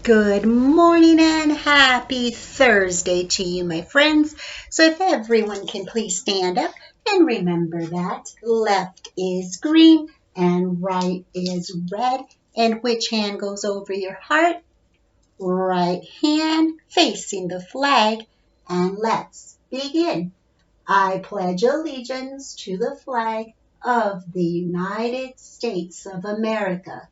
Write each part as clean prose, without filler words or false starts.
Good morning and happy Thursday to you, my friends. So if everyone can please stand up and remember that left is green and right is red. And which hand goes over your heart? Right hand facing the flag. And let's begin. I pledge allegiance to the flag of the United States of America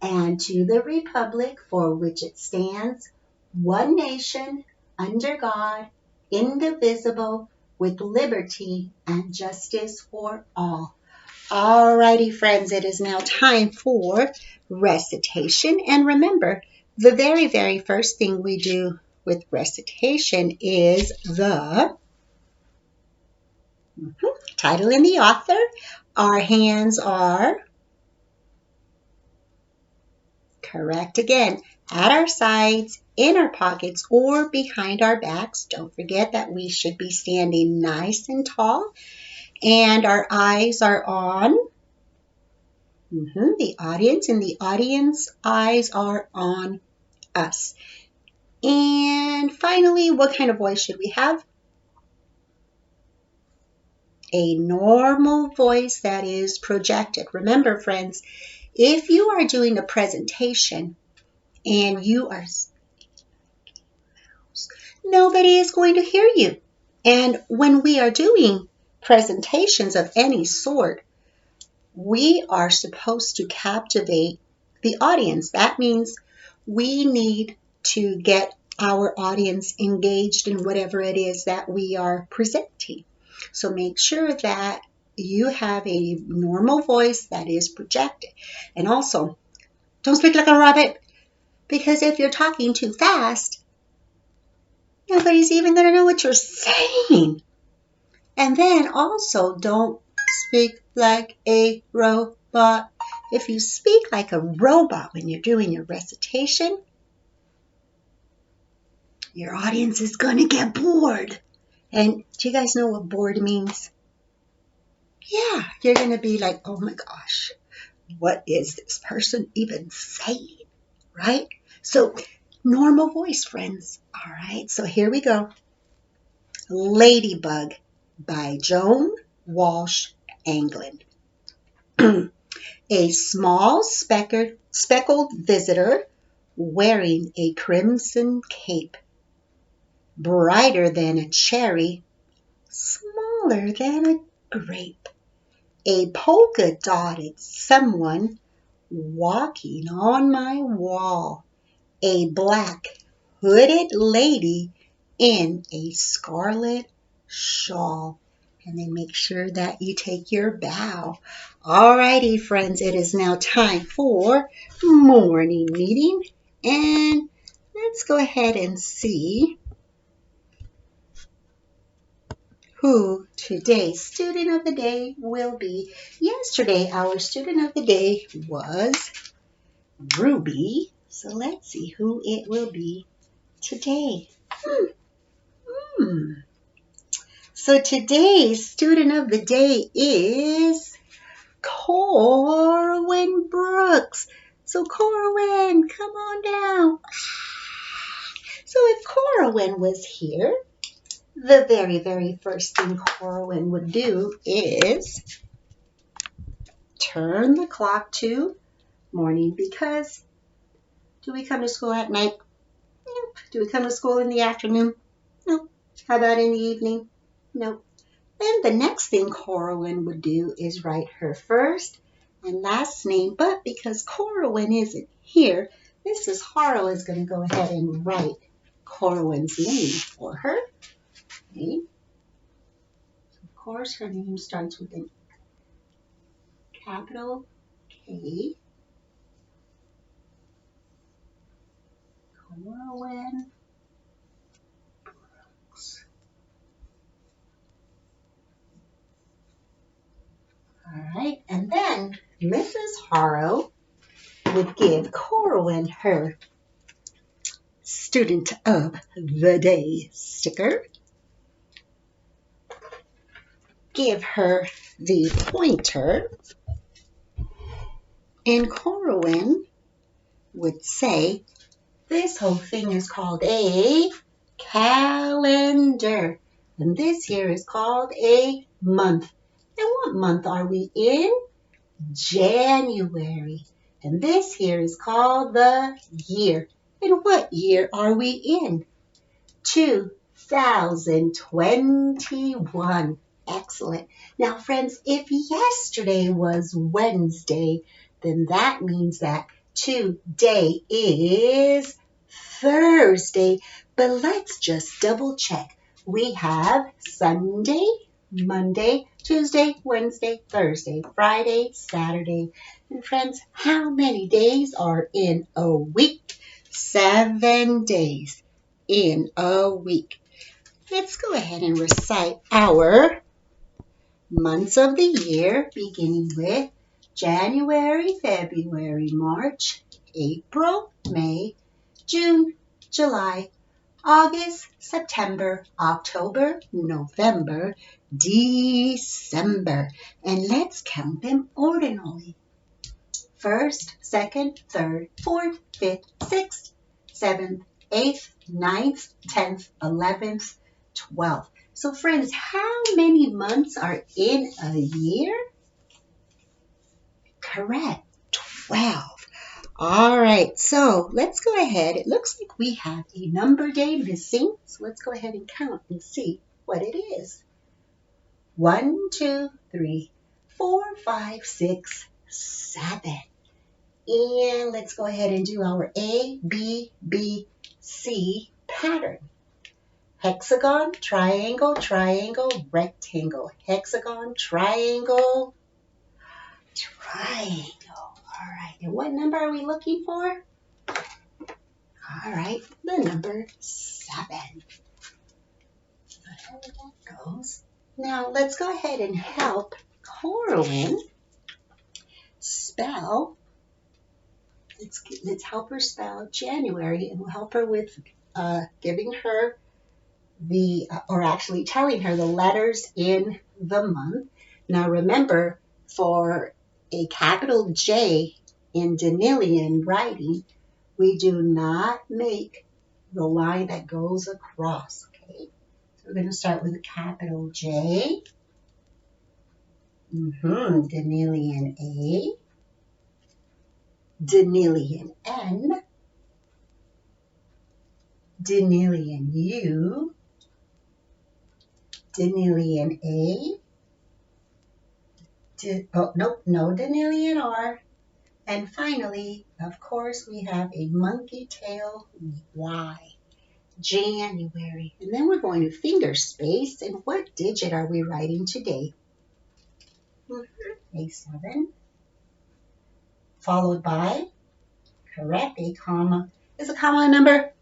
and to the republic for which it stands, one nation, under God, indivisible, with liberty and justice for all. Alrighty, friends, it is now time for recitation. And remember, the very first thing we do with recitation is the title and the author. Our hands are correct again, at our sides, in our pockets, or behind our backs. Don't forget that we should be standing nice and tall. And our eyes are on the audience, and the audience eyes are on us. And finally, what kind of voice should we have? A normal voice that is projected. Remember, friends, if you are doing a presentation and you are nobody is going to hear you. And when we are doing presentations of any sort, we are supposed to captivate the audience. That means we need to get our audience engaged in whatever it is that we are presenting. So make sure that you have a normal voice that is projected. And also, don't speak like a rabbit, because if you're talking too fast, nobody's even going to know what you're saying. And then also, don't speak like a robot. If you speak like a robot when you're doing your recitation, your audience is going to get bored. And do you guys know what bored means? Yeah, you're going to be like, oh my gosh, what is this person even saying? Right? So, normal voice, friends. All right, so here we go. Ladybug by Joan Walsh Anglin. A small speckled visitor wearing a crimson cape, brighter than a cherry, smaller than a grape. A polka-dotted someone walking on my wall. A black hooded lady in a scarlet shawl. And then make sure that you take your bow. Alrighty, friends, it is now time for morning meeting. And let's go ahead and see who today's student of the day will be. Yesterday, our student of the day was Ruby. So let's see who it will be today. So today's student of the day is Corwin Brooks. So Corwin, come on down. So if Corwin was here, the very first thing Corwin would do is turn the clock to morning, because do we come to school at night? Nope. Do we come to school in the afternoon? Nope. How about in the evening? Nope. Then the next thing Corwin would do is write her first and last name. But because Corwin isn't here, Mrs. Harrow is going to go ahead and write Corwin's name for her. Okay. Of course, her name starts with a capital K. Corwin Brooks. All right. And then Mrs. Harrow would give Corwin her Student of the Day sticker. Give her the pointer, and Corwin would say, This whole thing is called a calendar. And this here is called a month. And what month are we in? January. And this here is called the year. And what year are we in? 2021. Excellent. Now, friends, if yesterday was Wednesday, then that means that today is Thursday. But let's just double check. We have Sunday, Monday, Tuesday, Wednesday, Thursday, Friday, Saturday. And friends, how many days are in a week? 7 days in a week. Let's go ahead and recite our months of the year, beginning with January, February, March, April, May, June, July, August, September, October, November, December. And let's count them ordinally. First, second, third, fourth, fifth, sixth, seventh, eighth, ninth, 10th, 11th, 12th. So friends, how many months are in a year? Correct, 12. All right, so let's go ahead. It looks like we have a number day missing. So let's go ahead and count and see what it is. 1, 2, 3, 4, 5, 6, 7. And let's go ahead and do our A, B, B, C pattern. Hexagon, triangle, triangle, rectangle. Hexagon, triangle, triangle. All right, and what number are we looking for? All right, the number 7. So there that goes. Now let's go ahead and help Corwin spell. Let's help her spell January, and we'll help her with giving her or actually telling her the letters in the month. Now remember, for a capital J in Danilian writing, we do not make the line that goes across, okay? So we're going to start with a capital J, Danilian A, Danilian N, Danilian U, Danilian A, no Danilian R, and finally, of course, we have a monkey tail Y, January. And then we're going to finger space, and what digit are we writing today? A7, followed by, correct, a comma. Is a comma a number?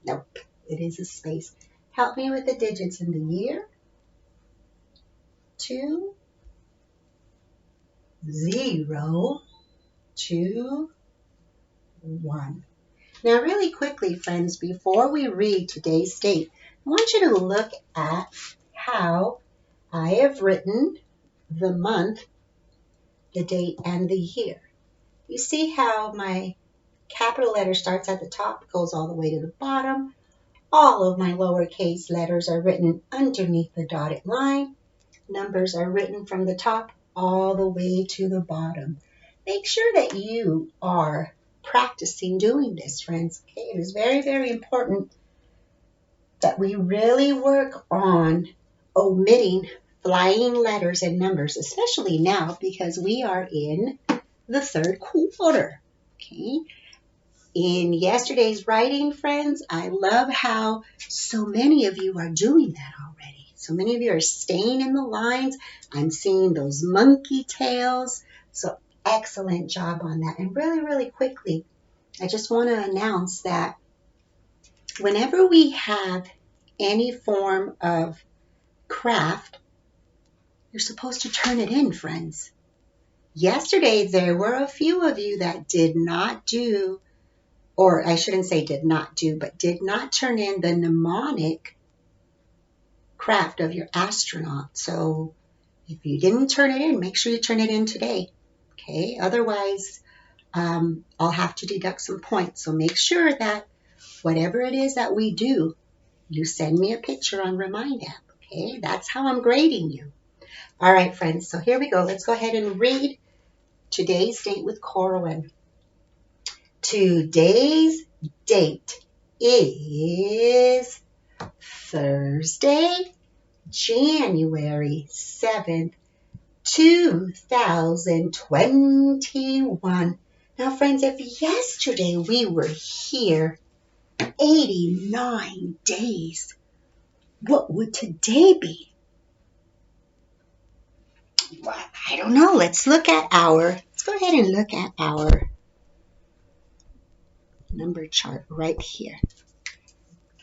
Nope, it is a space. Help me with the digits in the year. 2, 0, 2, 1. Now really quickly, friends, before we read today's date, I want you to look at how I have written the month, the date, and the year. You see how my capital letter starts at the top, goes all the way to the bottom. All of my lowercase letters are written underneath the dotted line. Numbers are written from the top all the way to the bottom. Make sure that you are practicing doing this, friends. Okay, it is very, very important that we really work on omitting flying letters and numbers, especially now because we are in the third quarter. Okay. In yesterday's writing, friends, I love how so many of you are doing that already. So many of you are staying in the lines. I'm seeing those monkey tails. So excellent job on that. And really, really quickly, I just want to announce that whenever we have any form of craft, you're supposed to turn it in, friends. Yesterday, there were a few of you that did not do, or I shouldn't say did not do, but did not turn in the mnemonic craft of your astronaut. So if you didn't turn it in, make sure you turn it in today. Okay, otherwise I'll have to deduct some points. So make sure that whatever it is that we do, you send me a picture on Remind app, okay? That's how I'm grading you. All right, friends, so here we go. Let's go ahead and read today's date with Corwin. Today's date is Thursday, January 7th, 2021. Now, friends, if yesterday we were here 89 days, what would today be? Well, I don't know. Let's go ahead and look at our number chart right here.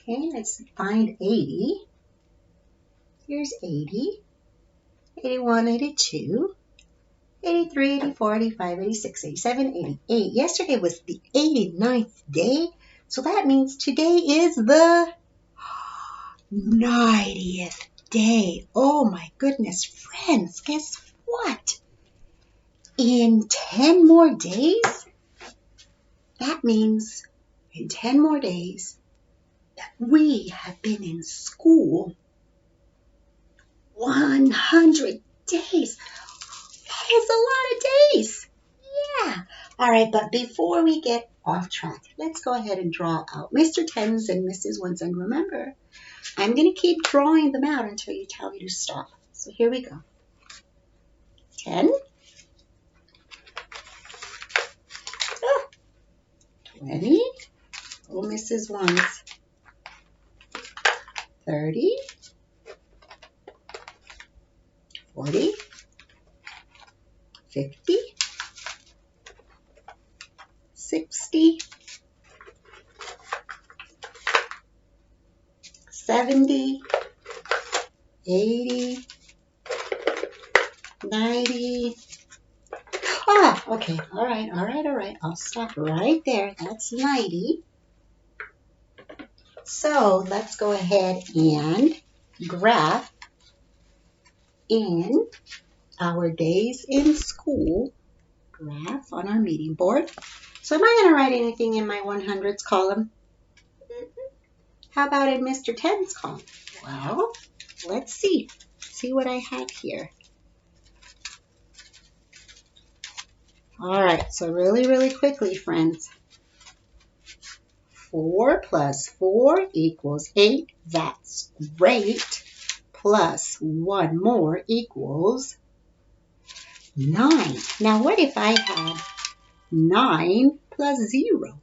Okay, let's find 80. Here's 80, 81, 82, 83, 84, 85, 86, 87, 88. Yesterday was the 89th day, so that means today is the 90th day. Oh my goodness, friends, guess what? In 10 more days, that means in 10 more days that we have been in school 100 days. That is a lot of days. Yeah. All right, but before we get off track, let's go ahead and draw out Mr. Tens and Mrs. Ones. And remember, I'm going to keep drawing them out until you tell me to stop. So here we go. 10. 20. Oh, Mrs. Ones. 30. 40. 50. 60. 70. 80. 90. Okay. All right. I'll stop right there. That's 90. So let's go ahead and graph in our days in school graph on our meeting board. So am I going to write anything in my 100s column? How about in Mr. Tens column? Well, let's see. See what I have here. All right, so really quickly, friends. 4 plus 4 equals 8. That's great. Plus 1 more equals 9. Now, what if I had 9 plus 0?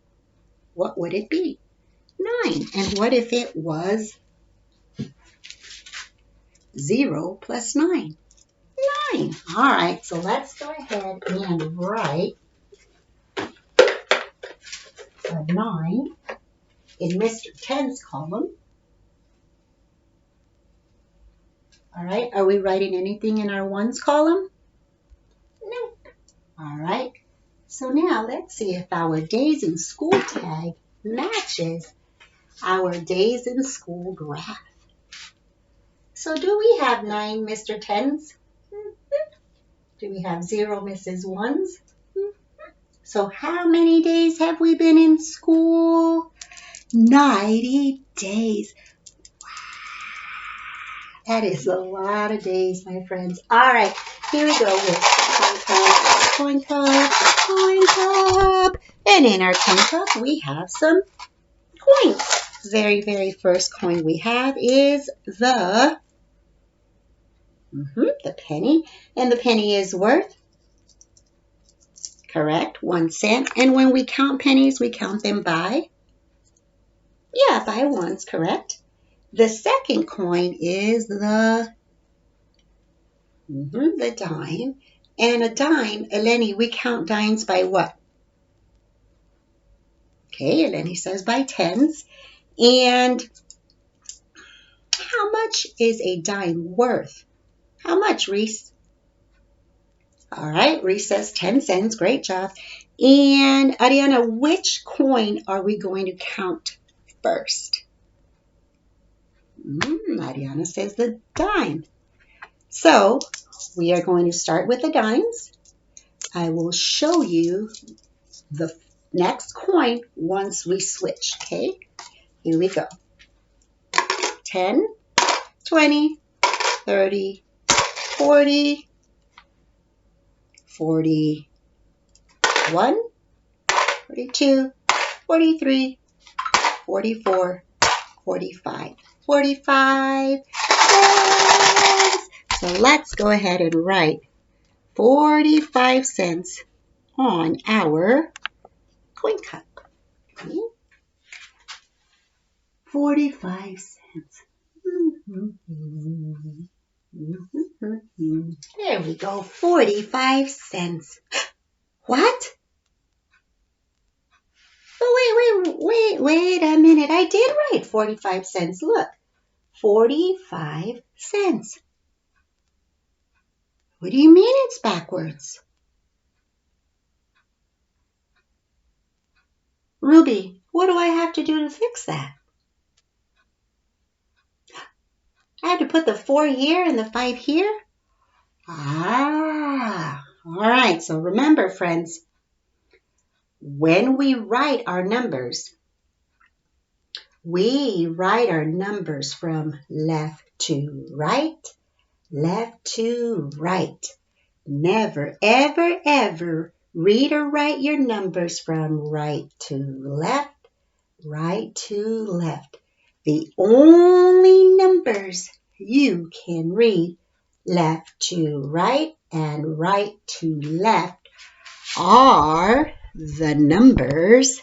What would it be? 9. And what if it was 0 plus 9? 9. All right, so let's go ahead and write a 9 in Mr. Tens column. All right, are we writing anything in our ones column? No. All right, so now let's see if our days in school tag matches our days in school graph. So do we have 9 Mr. Tens? Do we have 0 Mrs. Ones? So how many days have we been in school? 90 days. Wow. That is a lot of days, my friends. All right, here we go with coin cup. And in our coin cup, we have some coins. Very first coin we have is the penny. And the penny is worth, correct, 1 cent. And when we count pennies, we count them by? Yeah, by ones, correct. The second coin is the dime. And a dime, Eleni, we count dimes by what? Okay, Eleni says by tens. And how much is a dime worth? How much, Reese? All right, Reese says 10 cents. Great job. And Ariana, which coin are we going to count first? Ariana says the dime. So we are going to start with the dimes. I will show you the next coin once we switch, okay? Here we go. 10, 20, 30, 40, 41, 42, 43, 44, 45. 45 cents. So let's go ahead and write 45 cents on our coin cup. 45 cents. There we go, 45 cents. What? Oh, wait a minute. I did write 45 cents. Look, 45 cents. What do you mean it's backwards? Ruby, what do I have to do to fix that? I have to put the 4 here and the 5 here? Ah, all right. So remember, friends, when we write our numbers, we write our numbers from left to right, left to right. Never, ever, ever read or write your numbers from right to left, right to left. The only numbers you can read left to right and right to left are the numbers.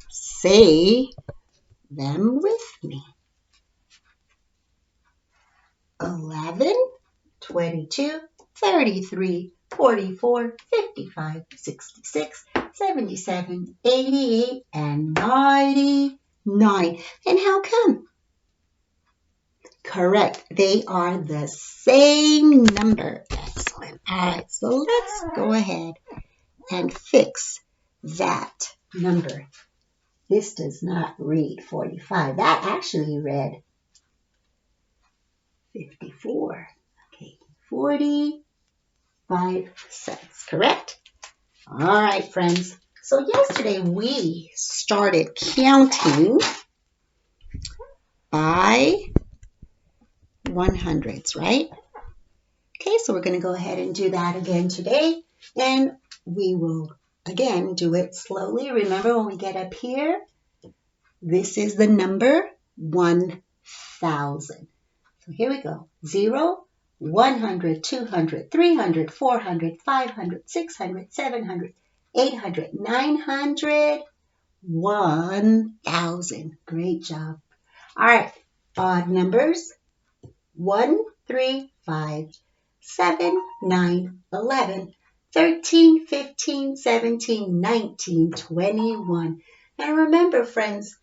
Say them with me. 11, 22, 33, 44, 55, 66, 77, 88, and 99. And how come? Correct. They are the same number. Excellent. All right, so let's go ahead and fix that number. This does not read 45. That actually read 54. Okay, 45 cents, correct? All right, friends. So yesterday we started counting by 100s, right? Okay, so we're going to go ahead and do that again today. And we will, again, do it slowly. Remember, when we get up here, this is the number 1,000. So here we go. 0, 100, 200, 300, 400, 500, 600, 700, 800, 900, 1,000. Great job. All right, odd numbers. 1, 3, 5, 7, 9, 11, 13, 15, 17, 19, 21. And remember, friends,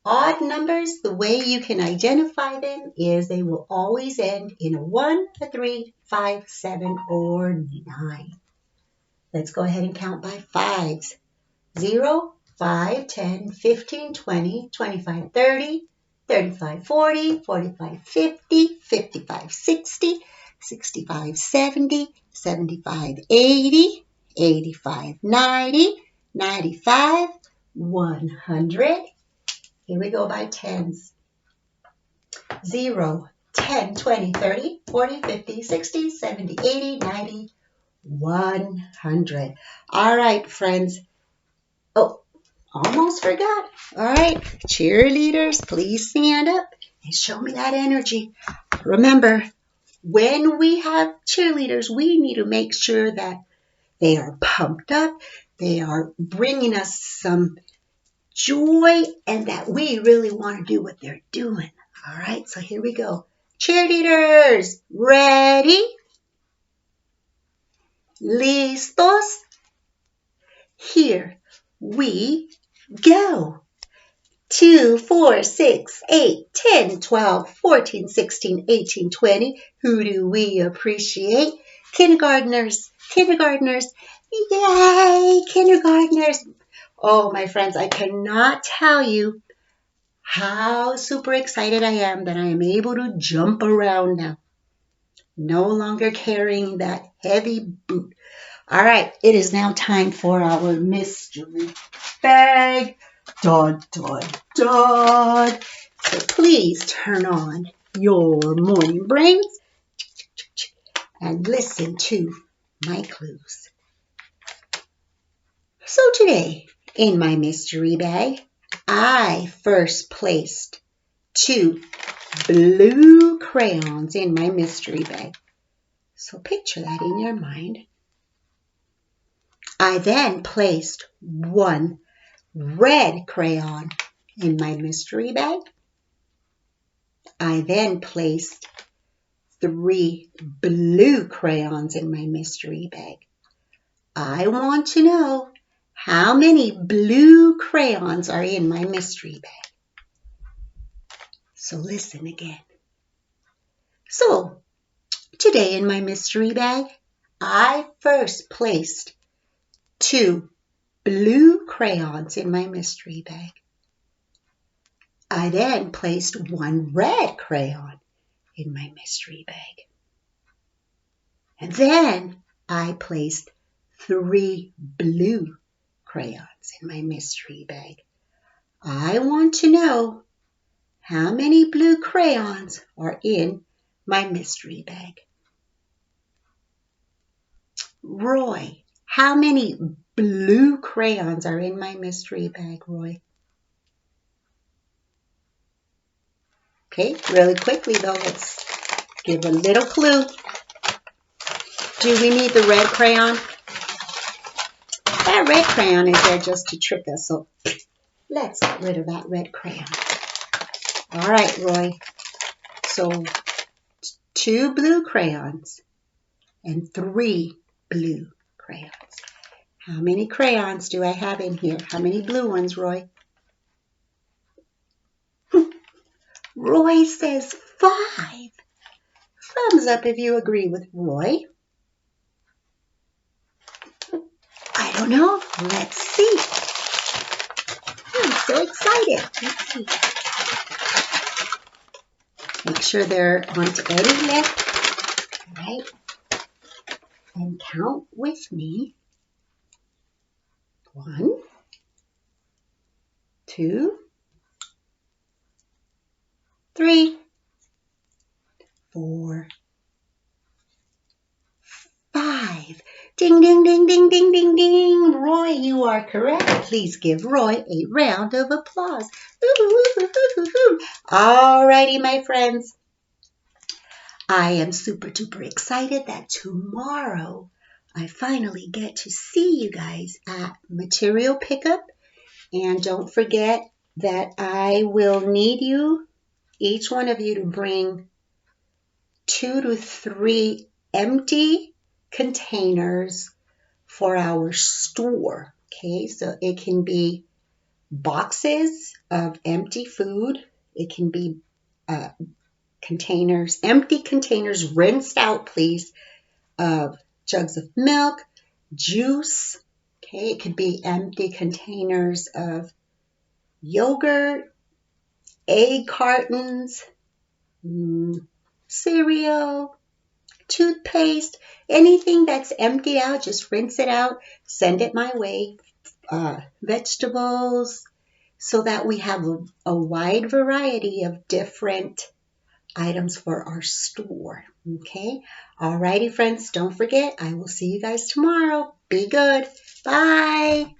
odd numbers, the way you can identify them is they will always end in a 1, a 3, 5, 7, or 9. Let's go ahead and count by 5s. 0, 5, 10, 15, 20, 25, 30, 35, 40, 45, 50, 55, 60, 65, 70, 75, 80, 85, 90, 95, 100. Here we go by 10s. 0, 10, 20, 30, 40, 50, 60, 70, 80, 90, 100. All right, friends. Oh, almost forgot. All right, cheerleaders, please stand up and show me that energy. Remember, when we have cheerleaders, we need to make sure that they are pumped up, they are bringing us some joy, and that we really want to do what they're doing. All right, so here we go. Cheerleaders, ready? Listos? Here we go. 2, 4, 6, 8, 10, 12, 14, 16, 18, 20. Who do we appreciate? Kindergartners, kindergartners. Yay, kindergartners. Oh, my friends, I cannot tell you how super excited I am that I am able to jump around now. No longer carrying that heavy boot. All right, it is now time for our mystery bag. dot, dot, dot. So please turn on your morning brains and listen to my clues. So today, in my mystery bag, I first placed 2 blue crayons in my mystery bag. So picture that in your mind. I then placed 1 red crayon in my mystery bag. I then placed 3 blue crayons in my mystery bag. I want to know how many blue crayons are in my mystery bag. So listen again. So today in my mystery bag, I first placed 2 blue crayons in my mystery bag. I then placed 1 red crayon in my mystery bag. And then I placed 3 blue crayons in my mystery bag. I want to know how many blue crayons are in my mystery bag. Roy, how many blue crayons are in my mystery bag, Roy? Okay, really quickly though, let's give a little clue. Do we need the red crayon? That red crayon is there just to trick us, so let's get rid of that red crayon. All right, Roy. So 2 blue crayons and 3 blue crayons. How many crayons do I have in here? How many blue ones, Roy? Roy says 5. Thumbs up if you agree with Roy. I don't know. Let's see. I'm so excited. Let's see. Make sure there aren't any left. All right. And count with me. 1, 2, 3, 4, 5. Ding, ding, ding, ding, ding, ding, ding. Roy, you are correct. Please give Roy a round of applause. All righty, my friends. I am super duper excited that tomorrow I finally get to see you guys at material pickup. And don't forget that I will need you, each one of you, to bring 2 to 3 empty containers for our store. Okay, so it can be boxes of empty food. It can be containers, empty containers, rinsed out, please, of jugs of milk, juice. Okay, it could be empty containers of yogurt, egg cartons, cereal, toothpaste, anything that's emptied out, just rinse it out, send it my way. Vegetables, so that we have a wide variety of different items for our store. Okay? Alrighty, friends, don't forget, I will see you guys tomorrow. Be good. Bye.